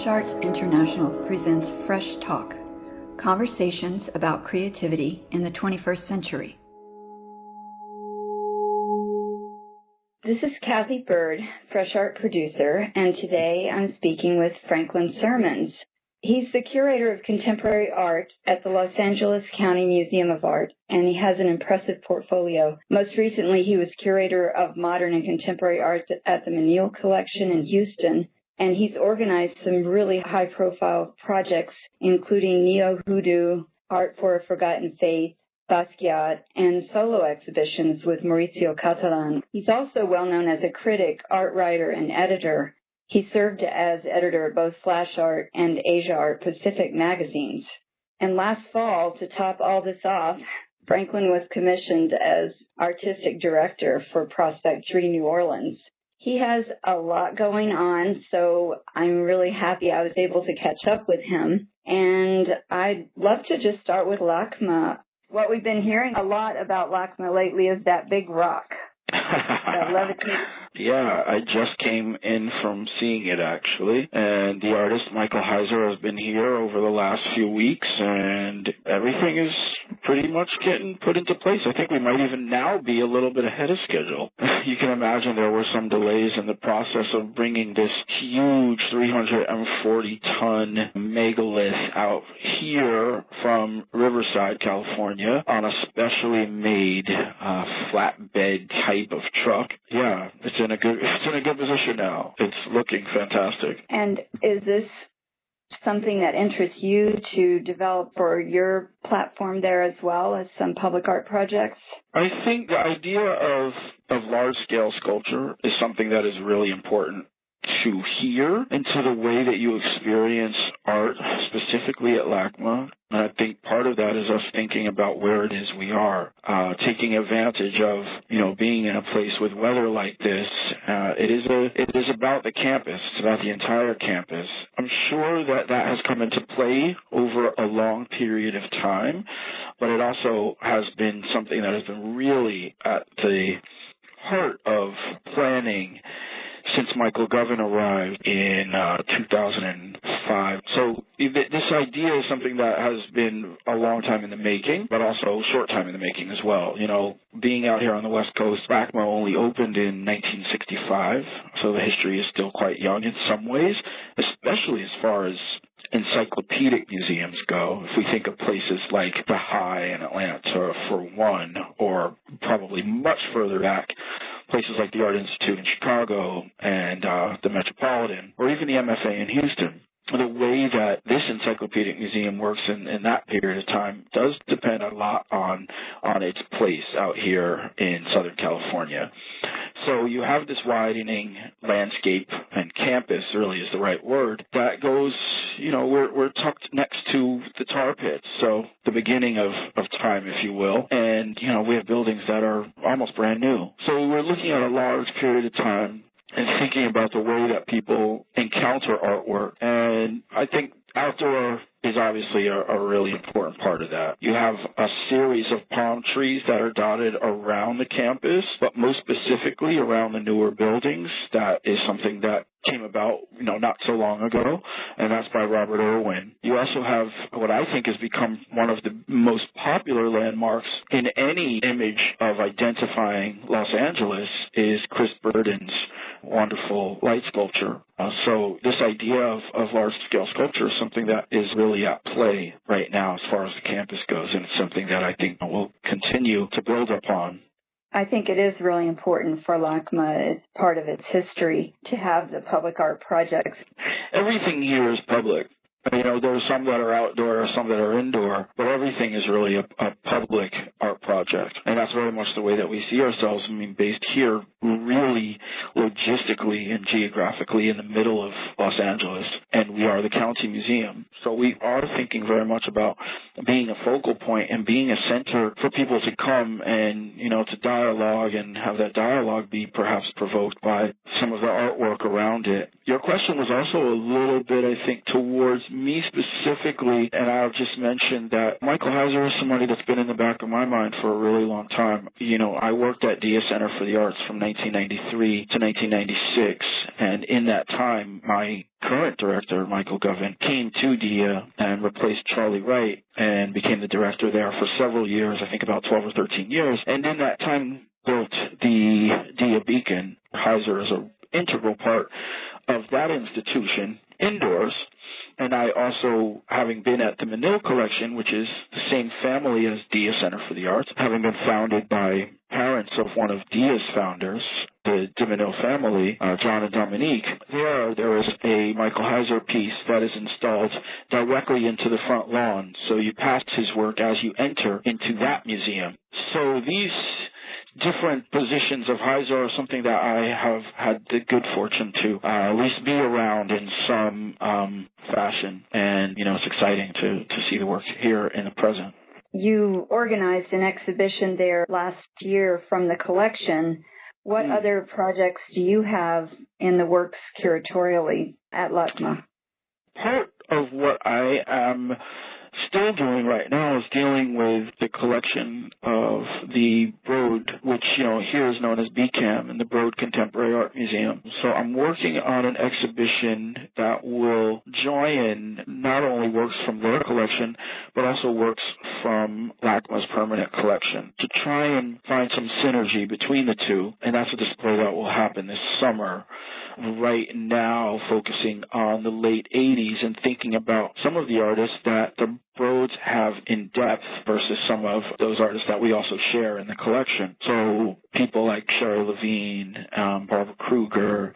Fresh Arts International presents Fresh Talk, conversations about creativity in the 21st century. This is Cathy Byrd, Fresh Art producer, and today I'm speaking with Franklin Sirmans. He's the curator of contemporary art at the Los Angeles County Museum of Art, and he has an impressive portfolio. Most recently, he was curator of modern and contemporary art at the Menil Collection in Houston, and he's organized some really high-profile projects, including Neo-Hoodoo, Art for a Forgotten Faith, Basquiat, and solo exhibitions with Maurizio Catalan. He's also well known as a critic, art writer, and editor. He served as editor of both Flash Art and Asia Art Pacific magazines. And last fall, to top all this off, Franklin was commissioned as artistic director for Prospect.3 New Orleans. He has a lot going on, so I'm really happy I was able to catch up with him. And I'd love to just start with LACMA. What we've been hearing a lot about LACMA lately is that big rock, that Levitated. Yeah, I just came in from seeing it, actually, and the artist, Michael Heizer, has been here over the last few weeks, and everything is pretty much getting put into place. I think we might even now be a little bit ahead of schedule. You can imagine there were some delays in the process of bringing this huge 340-ton megalith out here from Riverside, California, on a specially made flatbed type of truck. Yeah, it's in a good position now. It's looking fantastic. And is this something that interests you to develop for your platform there as well as some public art projects? I think the idea of large-scale sculpture is something that is really important to hear into the way that you experience art, specifically at LACMA. And I think part of that is us thinking about where it is we are, taking advantage of, being in a place with weather like this. It is about the campus. It's about the entire campus. I'm sure that has come into play over a long period of time, but it also has been something that has been really at the heart of planning since Michael Govan arrived in 2005. So this idea is something that has been a long time in the making, but also a short time in the making as well. Being out here on the West Coast, LACMA only opened in 1965, so the history is still quite young in some ways, especially as far as encyclopedic museums go. If we think of places like the High in Atlanta, for one, or probably much further back, places like the Art Institute in Chicago and the Metropolitan, or even the MFA in Houston. The way that this encyclopedic museum works in that period of time does depend a lot on its place out here in Southern California. So you have this widening landscape, and campus really is the right word, that goes, we're tucked next to the tar pits, so the beginning of time, if you will, and, we have buildings that are almost brand new. So we're looking at a large period of time and thinking about the way that people encounter artwork. And I think outdoor is obviously a really important part of that. You have a series of palm trees that are dotted around the campus, but most specifically around the newer buildings. That is something that came about, not so long ago, and that's by Robert Irwin. You also have what I think has become one of the most popular landmarks in any image of identifying Los Angeles is Chris Burden's wonderful light sculpture. So this idea of large-scale sculpture is something that is really at play right now as far as the campus goes, and it's something that I think we'll continue to build upon. I think it is really important for LACMA, as part of its history, to have the public art projects. Everything here is public. There are some that are outdoor, some that are indoor, but everything is really a public art project. And that's very much the way that we see ourselves. Based here really logistically and geographically in the middle of Los Angeles, and we are the county museum. So we are thinking very much about being a focal point and being a center for people to come and, to dialogue, and have that dialogue be perhaps provoked by some of the artwork around it. Your question was also a little bit, I think, towards me specifically, and I'll just mention that Michael Heizer is somebody that's been in the back of my mind for a really long time. I worked at Dia Center for the Arts from 1993 to 1996, and in that time, my current director, Michael Govan, came to DIA and replaced Charlie Wright and became the director there for several years, I think about 12 or 13 years, and in that time built the DIA Beacon. Heizer is an integral part of that institution indoors. And I also, having been at the Menil Collection, which is the same family as DIA Center for the Arts, having been founded by parents of one of DIA's founders, the de Menil family, John and Dominique, there is a Michael Heizer piece that is installed directly into the front lawn. So you pass his work as you enter into that museum. So these different positions of Heizer are something that I have had the good fortune to at least be around in some fashion. And, it's exciting to see the work here in the present. You organized an exhibition there last year from the collection. What other projects do you have in the works curatorially at LACMA? Part of what I am still doing right now is dealing with the collection of the Broad, which, here is known as BCAM, and the Broad Contemporary Art Museum. So I'm working on an exhibition that will join not only works from their collection, but also works from LACMA's permanent collection to try and find some synergy between the two. And that's a display that will happen this summer. Right now, focusing on the late 80s and thinking about some of the artists that the Broads have in depth versus some of those artists that we also share in the collection. So people like Sherry Levine, Barbara Kruger,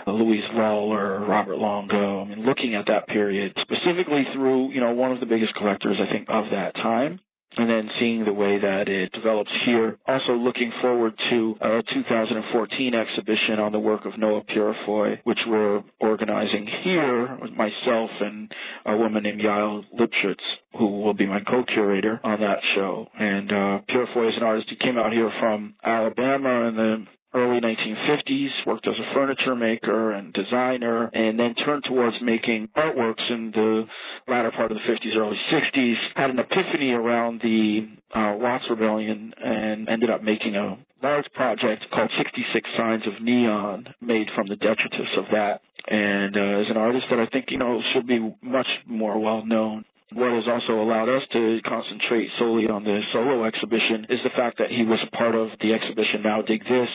Louise Lawler, Robert Longo, looking at that period specifically through, one of the biggest collectors, I think, of that time. And then seeing the way that it develops here. Also looking forward to a 2014 exhibition on the work of Noah Purifoy, which we're organizing here with myself and a woman named Yael Lipschitz, who will be my co-curator on that show. And Purifoy is an artist who came out here from Alabama in the early 1950s, worked as a furniture maker and designer, and then turned towards making artworks in the latter part of the 50s, early 60s, had an epiphany around the Watts Rebellion and ended up making a large project called 66 Signs of Neon, made from the detritus of that, and is an artist that I think, should be much more well-known. What has also allowed us to concentrate solely on the solo exhibition is the fact that he was a part of the exhibition Now Dig This,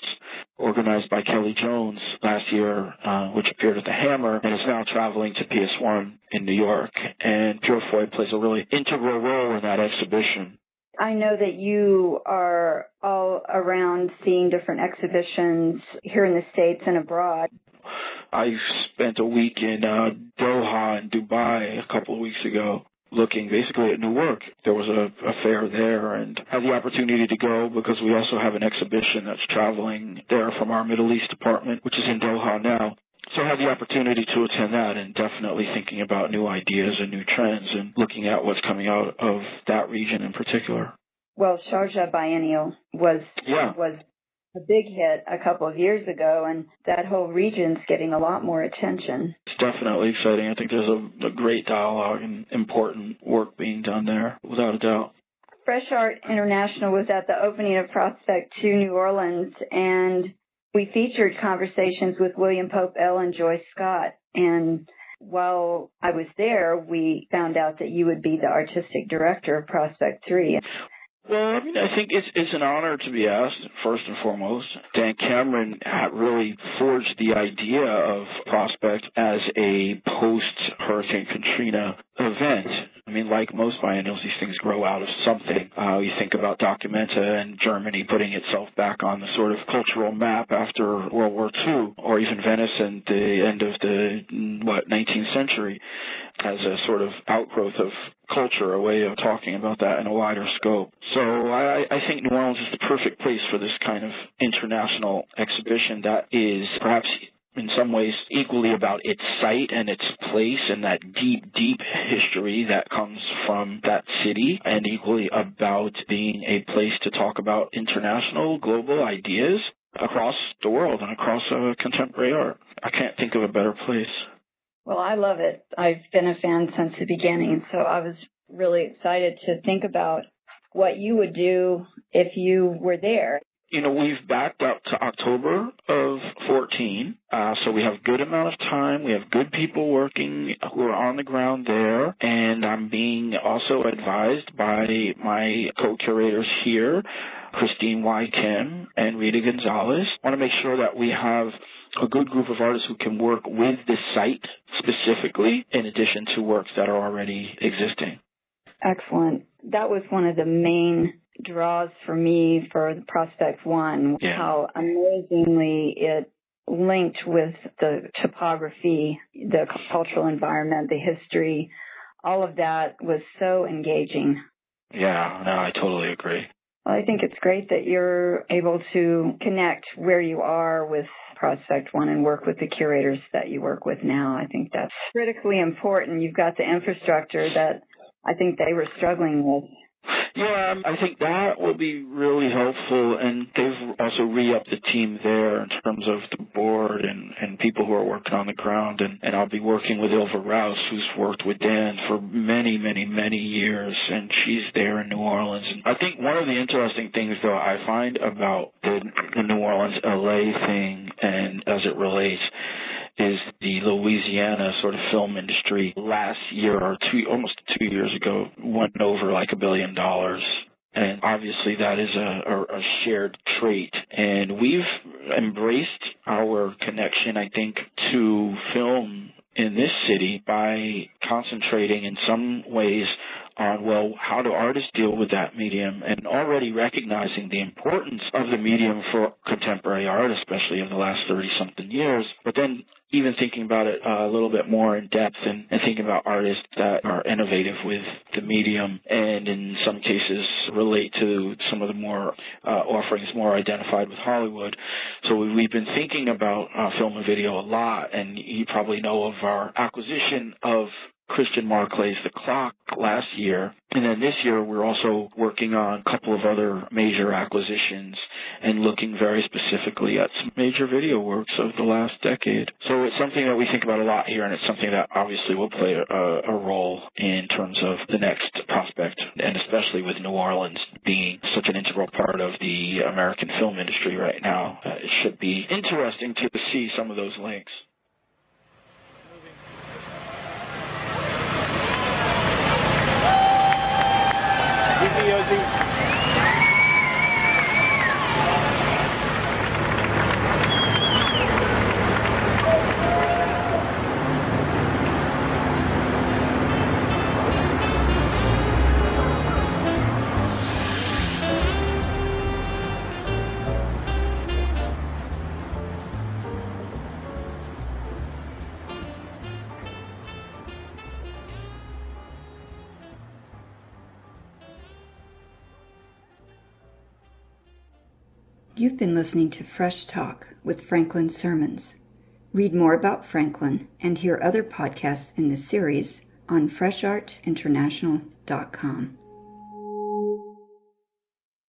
organized by Kelly Jones last year, which appeared at the Hammer, and is now traveling to PS1 in New York. And Purifoy plays a really integral role in that exhibition. I know that you are all around seeing different exhibitions here in the States and abroad. I spent a week in Doha and Dubai a couple of weeks ago, looking basically at new work. There was a fair there and had the opportunity to go because we also have an exhibition that's traveling there from our Middle East department, which is in Doha now. So I had the opportunity to attend that and definitely thinking about new ideas and new trends and looking at what's coming out of that region in particular. Well, Sharjah Biennial was a big hit a couple of years ago, and that whole region's getting a lot more attention. It's definitely exciting. I think there's a great dialogue and important work being done there, without a doubt. Fresh Art International was at the opening of Prospect.3 New Orleans, and we featured conversations with William Pope L. and Joyce Scott. And while I was there, we found out that you would be the artistic director of Prospect.3. Well, I think it's an honor to be asked, first and foremost. Dan Cameron really forged the idea of Prospect as a post-Hurricane Katrina event. Like most biennials, these things grow out of something. You think about Documenta and Germany putting itself back on the sort of cultural map after World War II, or even Venice and the end of the, 19th century as a sort of outgrowth of culture, a way of talking about that in a wider scope. So I think New Orleans is the perfect place for this kind of international exhibition that is perhaps in some ways equally about its site and its place and that deep, deep history that comes from that city, and equally about being a place to talk about international, global ideas across the world and across contemporary art. I can't think of a better place. Well, I love it. I've been a fan since the beginning, so I was really excited to think about what you would do if you were there. We've backed up to October of 14, so we have a good amount of time. We have good people working who are on the ground there, and I'm being also advised by my co-curators here, Christine Y. Kim and Rita Gonzalez. I want to make sure that we have a good group of artists who can work with the site specifically, in addition to works that are already existing. Excellent. That was one of the main draws for me for the Prospect One, how amazingly it linked with the topography, the cultural environment, the history. All of that was so engaging. Yeah, no, I totally agree. Well, I think it's great that you're able to connect where you are with Prospect One and work with the curators that you work with now. I think that's critically important. You've got the infrastructure that I think they were struggling with. Yeah, I think that will be really helpful, and they've also re-upped the team there in terms of the board and people who are working on the ground, and I'll be working with Ilva Rouse, who's worked with Dan for many, many, many years, and she's there in New Orleans. And I think one of the interesting things, though, I find about the New Orleans, LA thing, and as it relates, is the Louisiana sort of film industry last year or almost 2 years ago went over like $1 billion. And obviously that is a shared trait. And we've embraced our connection, I think, to film in this city by concentrating in some ways on, well, how do artists deal with that medium, and already recognizing the importance of the medium for contemporary art, especially in the last 30-something years, but then even thinking about it a little bit more in depth and thinking about artists that are innovative with the medium and in some cases relate to some of the more offerings more identified with Hollywood. So we've been thinking about film and video a lot, and you probably know of our acquisition of Christian Marclay's The Clock last year. And then this year we're also working on a couple of other major acquisitions and looking very specifically at some major video works of the last decade. So it's something that we think about a lot here, and it's something that obviously will play a role in terms of the next Prospect, and especially with New Orleans being such an integral part of the American film industry right now. It should be interesting to see some of those links. Easy, Ozzy. You've been listening to Fresh Talk with Franklin Sirmans. Read more about Franklin and hear other podcasts in this series on freshartinternational.com.